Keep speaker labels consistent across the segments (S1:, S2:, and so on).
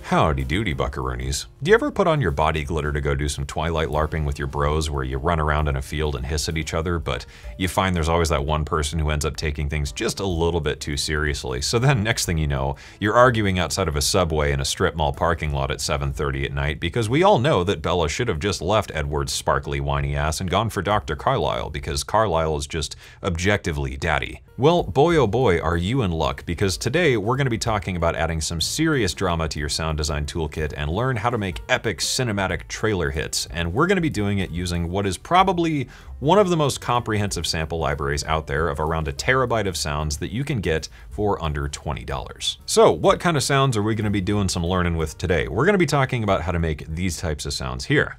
S1: Howdy doody, Buckaroonies. Do you ever put on your body glitter to go do some Twilight LARPing with your bros where you run around in a field and hiss at each other, but you find there's always that one person who ends up taking things just a little bit too seriously? So then next thing you know, you're arguing outside of a Subway in a strip mall parking lot at 7:30 at night because we all know that Bella should have just left Edward's sparkly whiny ass and gone for Dr. Carlisle because Carlisle is just objectively daddy. Well, boy oh boy, are you in luck, because today we're going to be talking about adding some serious drama to your sound design toolkit and learn how to make epic cinematic trailer hits. And we're going to be doing it using what is probably one of the most comprehensive sample libraries out there of around 1 terabyte of sounds that you can get for under $20. So what kind of sounds are we going to be doing some learning with today? We're going to be talking about how to make these types of sounds here.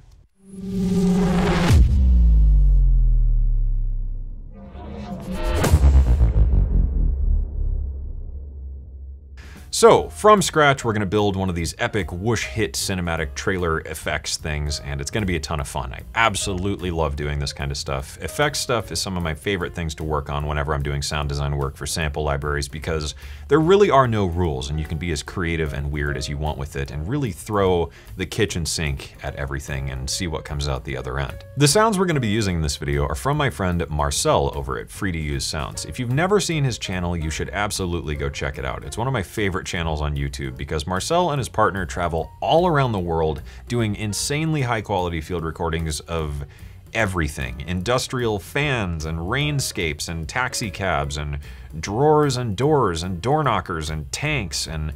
S1: So, from scratch, we're gonna build one of these epic whoosh hit cinematic trailer effects things, and it's gonna be a ton of fun. I absolutely love doing this kind of stuff. Effects stuff is some of my favorite things to work on whenever I'm doing sound design work for sample libraries, because there really are no rules, and you can be as creative and weird as you want with it, and really throw the kitchen sink at everything and see what comes out the other end. The sounds we're gonna be using in this video are from my friend Marcel over at Free to Use Sounds. If you've never seen his channel, you should absolutely go check it out. It's one of my favorite channels on YouTube because Marcel and his partner travel all around the world doing insanely high quality field recordings of everything. Industrial fans and rainscapes and taxi cabs and drawers and doors and door knockers and tanks and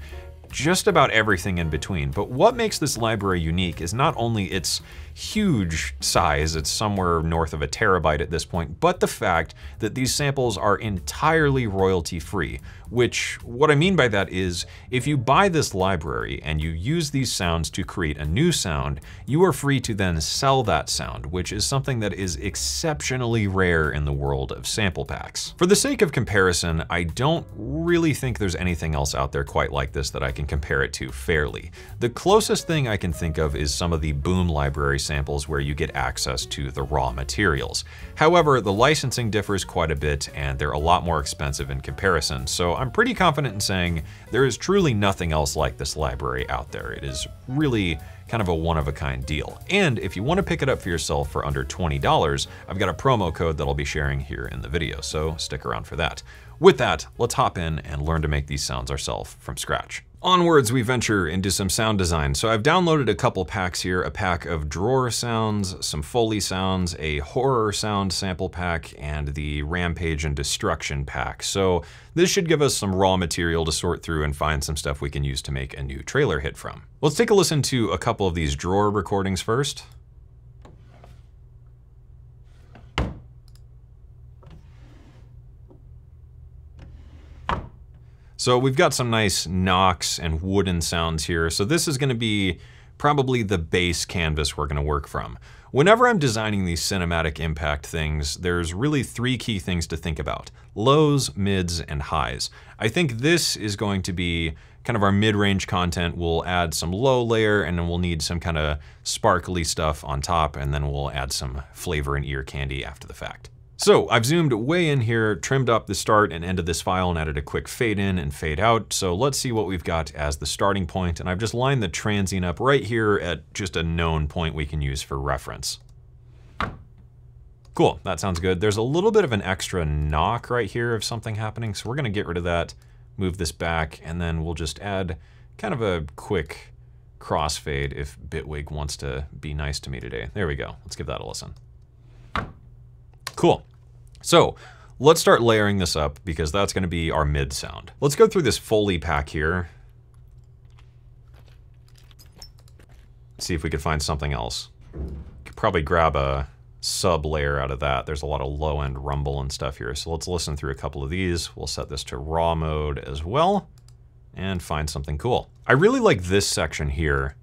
S1: just about everything in between. But what makes this library unique is not only its huge size, it's somewhere north of 1 terabyte at this point, but the fact that these samples are entirely royalty free. Which, what I mean by that is, if you buy this library and you use these sounds to create a new sound, you are free to then sell that sound, which is something that is exceptionally rare in the world of sample packs. For the sake of comparison, I don't really think there's anything else out there quite like this that I can compare it to fairly. The closest thing I can think of is some of the Boom library samples where you get access to the raw materials. However, the licensing differs quite a bit and they're a lot more expensive in comparison, so I'm pretty confident in saying there is truly nothing else like this library out there. It is really kind of a one-of-a-kind deal. And if you want to pick it up for yourself for under $20, I've got a promo code that I'll be sharing here in the video, so stick around for that. With that, let's hop in and learn to make these sounds ourselves from scratch. Onwards, we venture into some sound design. So I've downloaded a couple packs here, a pack of drawer sounds, some Foley sounds, a horror sound sample pack, and the Rampage and Destruction pack. So this should give us some raw material to sort through and find some stuff we can use to make a new trailer hit from. Let's take a listen to a couple of these drawer recordings first. So we've got some nice knocks and wooden sounds here. So this is gonna be probably the base canvas we're gonna work from. Whenever I'm designing these cinematic impact things, there's really 3 key things to think about: lows, mids, and highs. I think this is going to be kind of our mid-range content. We'll add some low layer and then we'll need some kind of sparkly stuff on top, and then we'll add some flavor and ear candy after the fact. So I've zoomed way in here, trimmed up the start and end of this file, and added a quick fade in and fade out. So let's see what we've got as the starting point. And I've just lined the transient up right here at just a known point we can use for reference. Cool, that sounds good. There's a little bit of an extra knock right here of something happening. So we're gonna get rid of that, move this back, and then we'll just add kind of a quick crossfade if Bitwig wants to be nice to me today. There we go, let's give that a listen. Cool. So let's start layering this up because that's going to be our mid sound. Let's go through this Foley pack here. See if we could find something else. Could probably grab a sub layer out of that. There's a lot of low end rumble and stuff here. So let's listen through a couple of these. We'll set this to raw mode as well and find something cool. I really like this section here.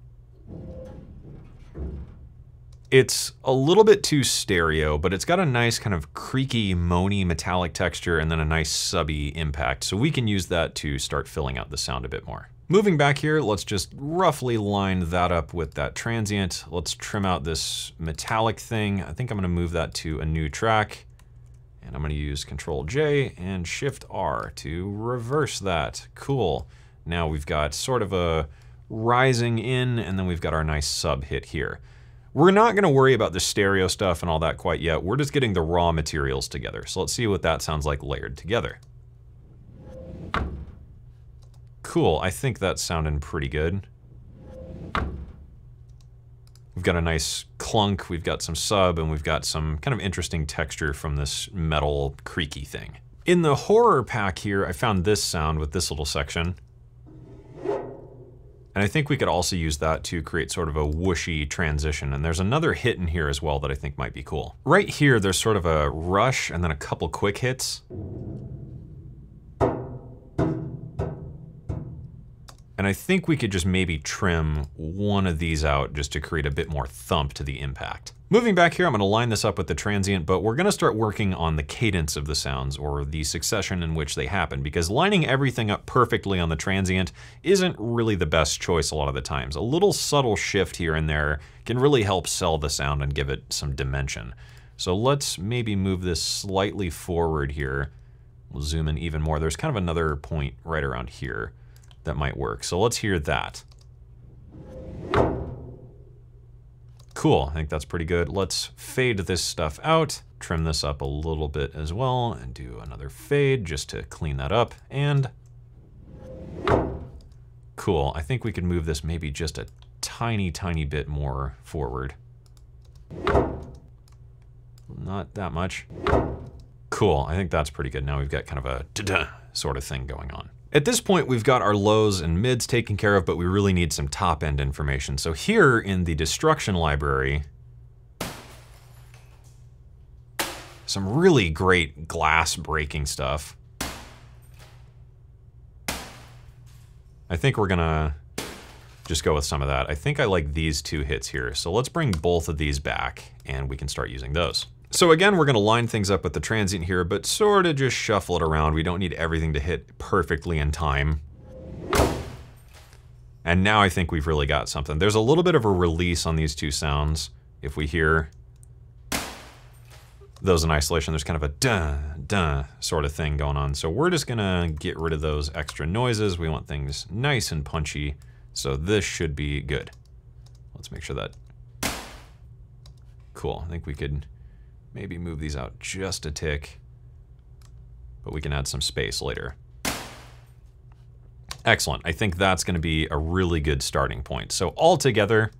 S1: It's a little bit too stereo, but it's got a nice kind of creaky, moany metallic texture and then a nice subby impact. So we can use that to start filling out the sound a bit more. Moving back here, let's just roughly line that up with that transient. Let's trim out this metallic thing. I think I'm gonna move that to a new track. And I'm gonna use Control J and Shift R to reverse that. Cool. Now we've got sort of a rising in, and then we've got our nice sub hit here. We're not gonna worry about the stereo stuff and all that quite yet. We're just getting the raw materials together. So let's see what that sounds like layered together. Cool, I think that's sounding pretty good. We've got a nice clunk, we've got some sub, and we've got some kind of interesting texture from this metal creaky thing. In the horror pack here, I found this sound with this little section. And I think we could also use that to create sort of a whooshy transition. And there's another hit in here as well that I think might be cool. Right here, there's sort of a rush and then a couple quick hits. And I think we could just maybe trim one of these out just to create a bit more thump to the impact. Moving back here, I'm gonna line this up with the transient, but we're gonna start working on the cadence of the sounds, or the succession in which they happen, because lining everything up perfectly on the transient isn't really the best choice a lot of the times. A little subtle shift here and there can really help sell the sound and give it some dimension. So let's maybe move this slightly forward here. We'll zoom in even more. There's kind of another point right around here that might work. So let's hear that. Cool, I think that's pretty good. Let's fade this stuff out, trim this up a little bit as well, and do another fade just to clean that up. And cool, I think we can move this maybe just a tiny, tiny bit more forward. Not that much. Cool, I think that's pretty good. Now we've got kind of a da-da sort of thing going on. At this point, we've got our lows and mids taken care of, but we really need some top-end information. So here in the destruction library, some really great glass breaking stuff. I think we're gonna just go with some of that. I think I like these two hits here. So let's bring both of these back and we can start using those. So again, we're gonna line things up with the transient here, but sort of just shuffle it around. We don't need everything to hit perfectly in time. And now I think we've really got something. There's a little bit of a release on these two sounds. If we hear those in isolation, there's kind of a duh sort of thing going on. So we're just gonna get rid of those extra noises. We want things nice and punchy. So this should be good. Let's make sure that, cool. I think we could maybe move these out just a tick, but we can add some space later. Excellent. I think that's going to be a really good starting point. So all together,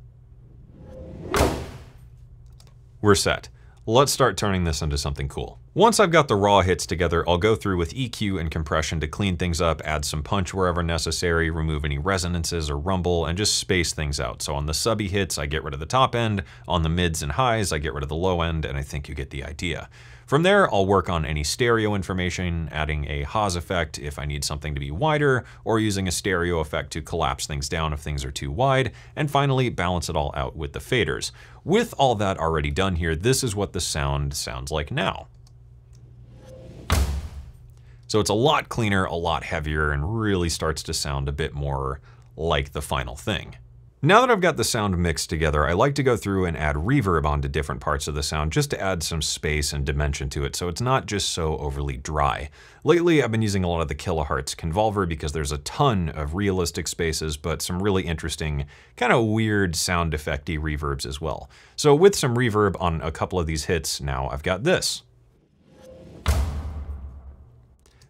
S1: we're set. Let's start turning this into something cool. Once I've got the raw hits together, I'll go through with EQ and compression to clean things up, add some punch wherever necessary, remove any resonances or rumble, and just space things out. So on the subby hits, I get rid of the top end. On the mids and highs, I get rid of the low end, and I think you get the idea. From there, I'll work on any stereo information, adding a Haas effect if I need something to be wider, or using a stereo effect to collapse things down if things are too wide, and finally balance it all out with the faders. With all that already done here, this is what the sound sounds like now. So it's a lot cleaner, a lot heavier, and really starts to sound a bit more like the final thing. Now that I've got the sound mixed together, I like to go through and add reverb onto different parts of the sound just to add some space and dimension to it so it's not just so overly dry. Lately, I've been using a lot of the Kilohertz Convolver because there's a ton of realistic spaces, but some really interesting, kind of weird sound effecty reverbs as well. So with some reverb on a couple of these hits, now I've got this.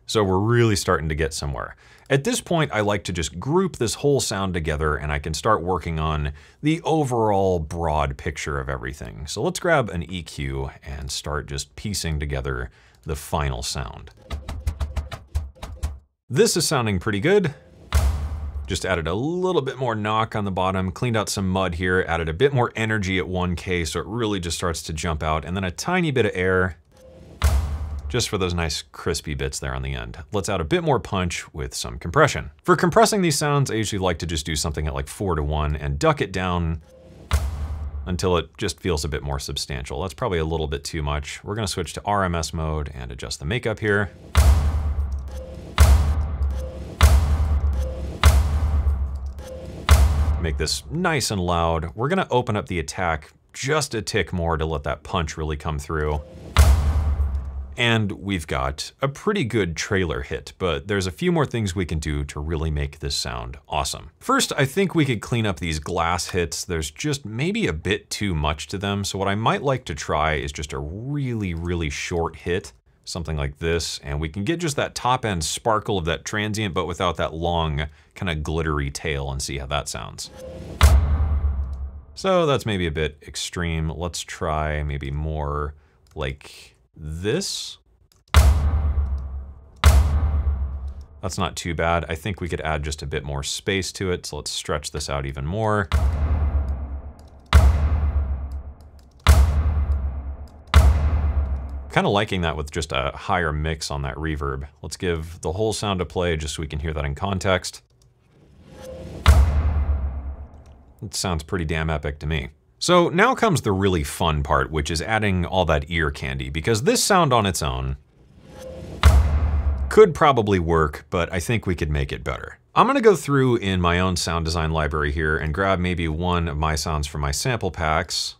S1: So we're really starting to get somewhere. At this point, I like to just group this whole sound together and I can start working on the overall broad picture of everything. So let's grab an EQ and start just piecing together the final sound. This is sounding pretty good. Just added a little bit more knock on the bottom, cleaned out some mud here, added a bit more energy at 1K so it really just starts to jump out, and then a tiny bit of air just for those nice crispy bits there on the end. Let's add a bit more punch with some compression. For compressing these sounds, I usually like to just do something at like 4:1 and duck it down until it just feels a bit more substantial. That's probably a little bit too much. We're gonna switch to RMS mode and adjust the makeup here. Make this nice and loud. We're gonna open up the attack just a tick more to let that punch really come through. And we've got a pretty good trailer hit, but there's a few more things we can do to really make this sound awesome. First, I think we could clean up these glass hits. There's just maybe a bit too much to them. So what I might like to try is just a really, really short hit, something like this, and we can get just that top end sparkle of that transient, but without that long kind of glittery tail, and see how that sounds. So that's maybe a bit extreme. Let's try maybe more like this. That's not too bad. I think we could add just a bit more space to it, so let's stretch this out even more. Kind of liking that with just a higher mix on that reverb. Let's give the whole sound a play just so we can hear that in context. It sounds pretty damn epic to me. So now comes the really fun part, which is adding all that ear candy, because this sound on its own could probably work, but I think we could make it better. I'm gonna go through in my own sound design library here and grab maybe one of my sounds from my sample packs.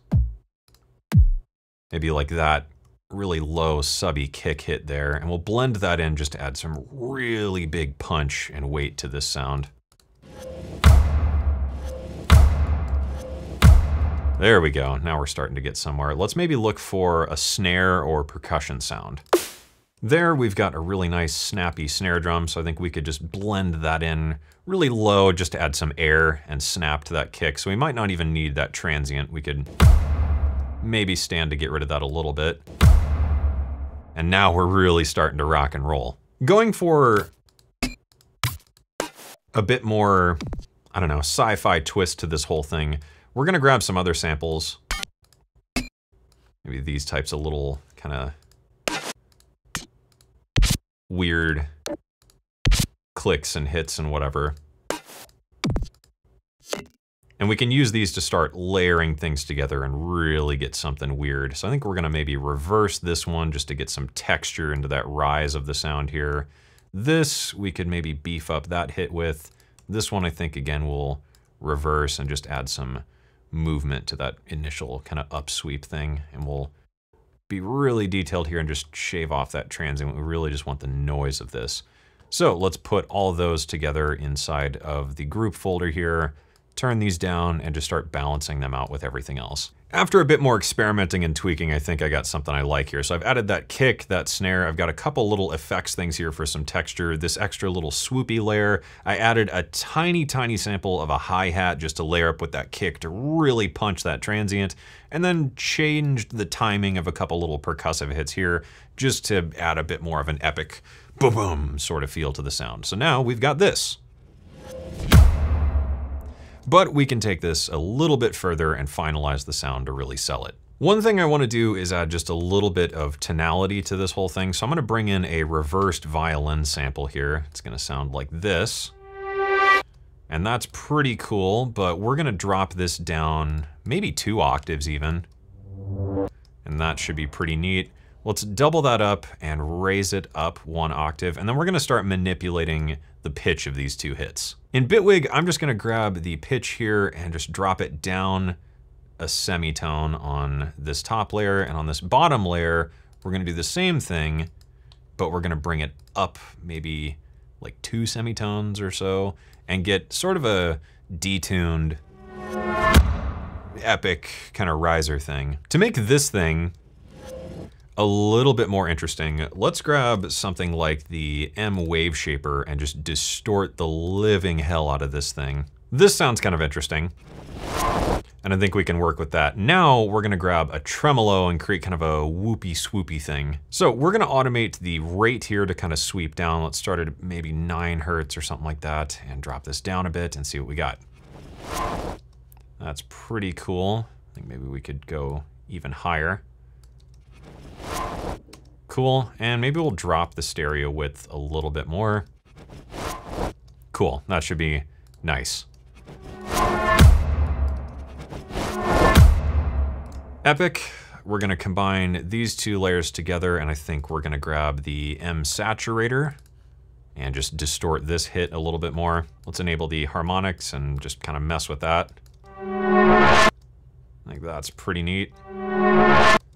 S1: Maybe like that really low subby kick hit there, and we'll blend that in just to add some really big punch and weight to this sound. There we go, now we're starting to get somewhere. Let's maybe look for a snare or percussion sound. There we've got a really nice snappy snare drum, so I think we could just blend that in really low just to add some air and snap to that kick. So we might not even need that transient. We could maybe stand to get rid of that a little bit. And now we're really starting to rock and roll. Going for a bit more, I don't know, sci-fi twist to this whole thing, we're gonna grab some other samples. Maybe these types of little kind of weird clicks and hits and whatever. And we can use these to start layering things together and really get something weird. So I think we're gonna maybe reverse this one just to get some texture into that rise of the sound here. This, we could maybe beef up that hit with. This one, I think, again, we'll reverse and just add some movement to that initial kind of upsweep thing. And we'll be really detailed here and just shave off that transient. We really just want the noise of this. So let's put all those together inside of the group folder here, turn these down, and just start balancing them out with everything else. After a bit more experimenting and tweaking, I think I got something I like here. So I've added that kick, that snare. I've got a couple little effects things here for some texture. This extra little swoopy layer. I added a tiny, tiny sample of a hi-hat just to layer up with that kick to really punch that transient. And then changed the timing of a couple little percussive hits here just to add a bit more of an epic boom boom sort of feel to the sound. So now we've got this. But we can take this a little bit further and finalize the sound to really sell it. One thing I want to do is add just a little bit of tonality to this whole thing. So I'm going to bring in a reversed violin sample here. It's going to sound like this. And that's pretty cool, but we're going to drop this down maybe 2 octaves even. And that should be pretty neat. Let's double that up and raise it up 1 octave, and then we're gonna start manipulating the pitch of these 2 hits. In Bitwig, I'm just gonna grab the pitch here and just drop it down a semitone on this top layer, and on this bottom layer, we're gonna do the same thing, but we're gonna bring it up maybe like 2 semitones or so, and get sort of a detuned, epic kind of riser thing. To make this thing a little bit more interesting, let's grab something like the M Wave Shaper and just distort the living hell out of this thing. This sounds kind of interesting, and I think we can work with that. Now we're gonna grab a tremolo and create kind of a whoopy swoopy thing. So we're gonna automate the rate here to kind of sweep down. Let's start at maybe 9 hertz or something like that and drop this down a bit and see what we got. That's pretty cool. I think maybe we could go even higher. Cool, and maybe we'll drop the stereo width a little bit more. Cool, that should be nice. Epic. We're gonna combine these 2 layers together, and I think we're gonna grab the M Saturator and just distort this hit a little bit more. Let's enable the harmonics and just kind of mess with that. I think that's pretty neat.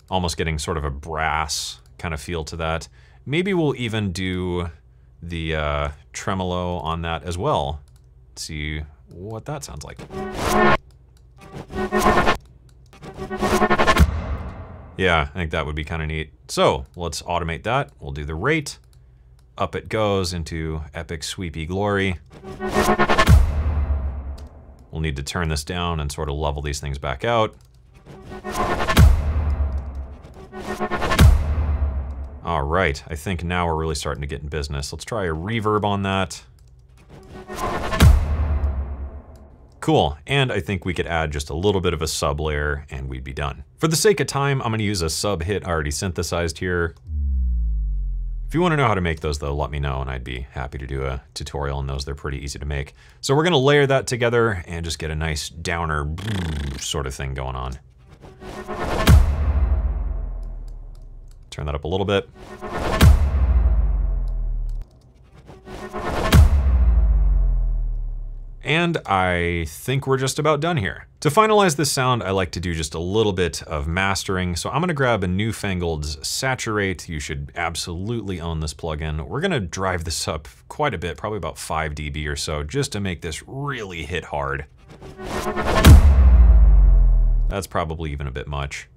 S1: Almost getting sort of a brass kind of feel to that. Maybe we'll even do the tremolo on that as well. Let's see what that sounds like. Yeah, I think that would be kind of neat. So let's automate that. We'll do the rate. Up it goes into epic sweepy glory. We'll need to turn this down and sort of level these things back out. All right, I think now we're really starting to get in business. Let's try a reverb on that. Cool, and I think we could add just a little bit of a sub layer and we'd be done. For the sake of time, I'm gonna use a sub hit already synthesized here. If you wanna know how to make those though, let me know and I'd be happy to do a tutorial on those. They're pretty easy to make. So we're gonna layer that together and just get a nice downer sort of thing going on. Turn that up a little bit. And I think we're just about done here. To finalize this sound, I like to do just a little bit of mastering. So I'm gonna grab a newfangled Saturate. You should absolutely own this plugin. We're gonna drive this up quite a bit, probably about 5 dB or so, just to make this really hit hard. That's probably even a bit much.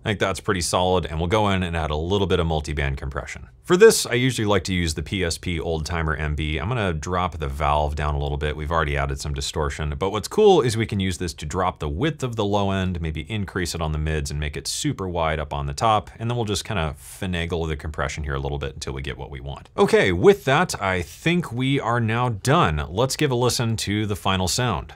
S1: I think that's pretty solid, and we'll go in and add a little bit of multiband compression. For this, I usually like to use the PSP Oldtimer MB. I'm gonna drop the valve down a little bit. We've already added some distortion, but what's cool is we can use this to drop the width of the low end, maybe increase it on the mids and make it super wide up on the top, and then we'll just kind of finagle the compression here a little bit until we get what we want. Okay, with that, I think we are now done. Let's give a listen to the final sound.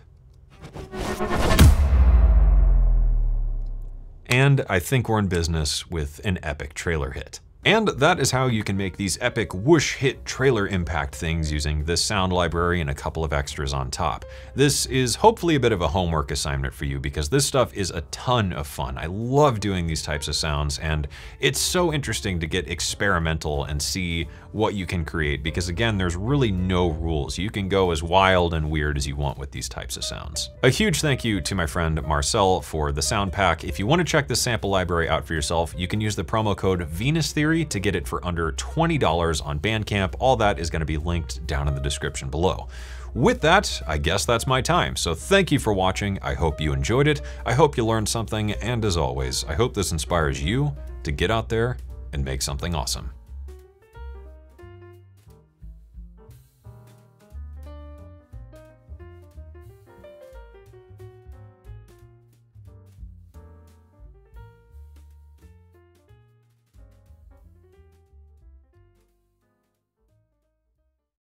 S1: And I think we're in business with an epic trailer hit. And that is how you can make these epic whoosh hit trailer impact things using this sound library and a couple of extras on top. This is hopefully a bit of a homework assignment for you because this stuff is a ton of fun. I love doing these types of sounds and it's so interesting to get experimental and see what you can create because again, there's really no rules. You can go as wild and weird as you want with these types of sounds. A huge thank you to my friend Marcel for the sound pack. If you want to check the sample library out for yourself, you can use the promo code VENUSTHEORY to get it for under $20 on Bandcamp. All that is going to be linked down in the description below. With that, I guess that's my time. So thank you for watching. I hope you enjoyed it. I hope you learned something. And as always, I hope this inspires you to get out there and make something awesome.